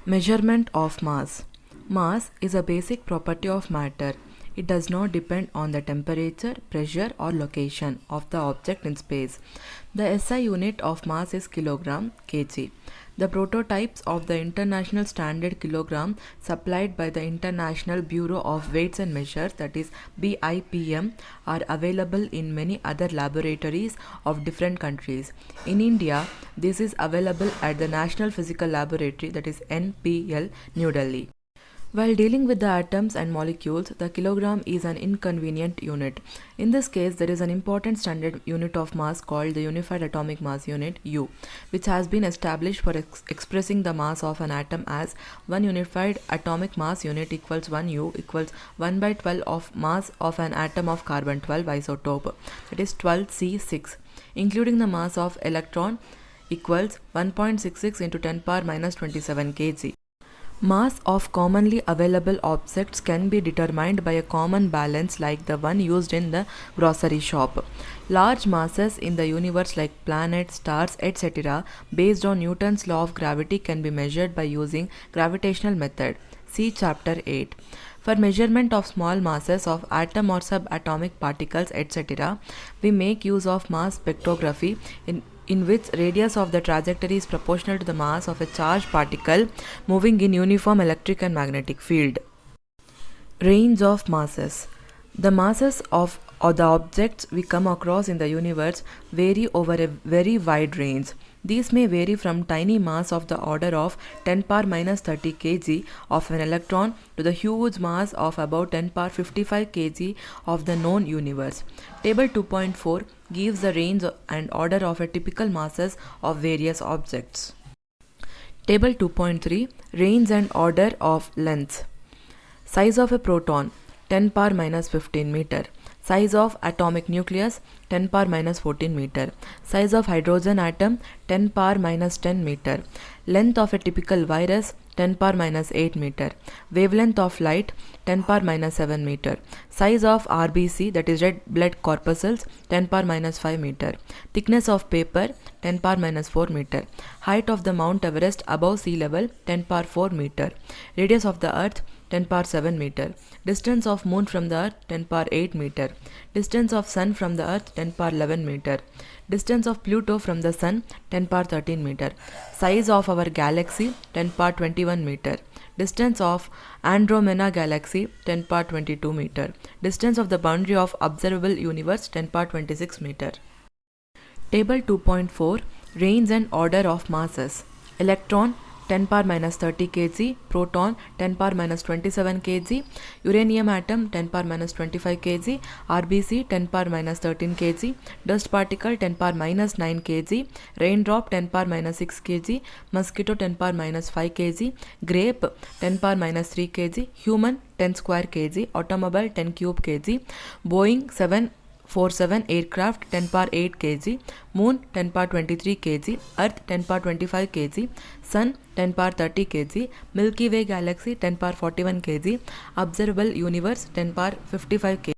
Measurement of mass. Mass is a basic property of matter. It does not depend on the temperature, pressure, or location of the object in space. The SI unit of mass is kilogram, kg. The prototypes of the International Standard Kilogram supplied by the International Bureau of Weights and Measures, that is BIPM, are available in many other laboratories of different countries. In India, this is available at the National Physical Laboratory, that is NPL, New Delhi. While dealing with the atoms and molecules, the kilogram is an inconvenient unit. In this case, there is an important standard unit of mass called the Unified Atomic Mass Unit U, which has been established for expressing the mass of an atom as 1 unified atomic mass unit equals 1 U equals 1 by 12 of mass of an atom of carbon 12 isotope, that is 12C6, including the mass of electron equals 1.66 into 10 power minus 27 kg. Mass of commonly available objects can be determined by a common balance like the one used in the grocery shop. Large masses in the universe like planets, stars, etc. based on Newton's law of gravity can be measured by using gravitational method. See chapter 8. For measurement of small masses of atom or subatomic particles, etc., we make use of mass spectrography in which radius of the trajectory is proportional to the mass of a charged particle moving in uniform electric and magnetic field. Range of masses. The masses of the objects we come across in the universe vary over a very wide range. These may vary from tiny mass of the order of 10 power minus 30 kg of an electron to the huge mass of about 10 power 55 kg of the known universe. Table 2.4 gives the range and order of a typical masses of various objects. Table 2.3 Range and order of lengths. Size of a proton 10 power minus 15 meter. Size of atomic nucleus 10 power minus 14 meter. Size of hydrogen atom 10 power minus 10 meter. Length of a typical virus 10 power minus 8 meter. Wavelength of light 10 power minus 7 meter. Size of RBC, that is red blood corpuscles, 10 power minus 5 meter. Thickness of paper 10 power minus 4 meter. Height of the Mount Everest above sea level 10 power 4 meter. Radius of the earth 10 power 7 meter. Distance of moon from the earth 10 power 8 meter. Distance of sun from the earth 10 power 11 meter. Distance of Pluto from the sun 10 power 13 meter. Size of our galaxy 10 power 21 meter. Distance of Andromeda galaxy 10 power 22 meter. Distance of the boundary of observable universe 10 power 26 meter. Table 2.4 Range and order of masses. Electron 10 power minus 30 kg, proton 10 power minus 27 kg, uranium atom 10 power minus 25 kg, RBC 10 power minus 13 kg, dust particle 10 power minus 9 kg, raindrop 10 power minus 6 kg, mosquito 10 power minus 5 kg, grape 10 power minus 3 kg, human 10 square kg, automobile 10 cube kg, Boeing 747 aircraft 10 power 8 kg, moon 10 power 23 kg, earth 10 power 25 kg, sun 10 power 30 kg, Milky Way galaxy 10 power 41 kg, observable universe 10 power 55 kg.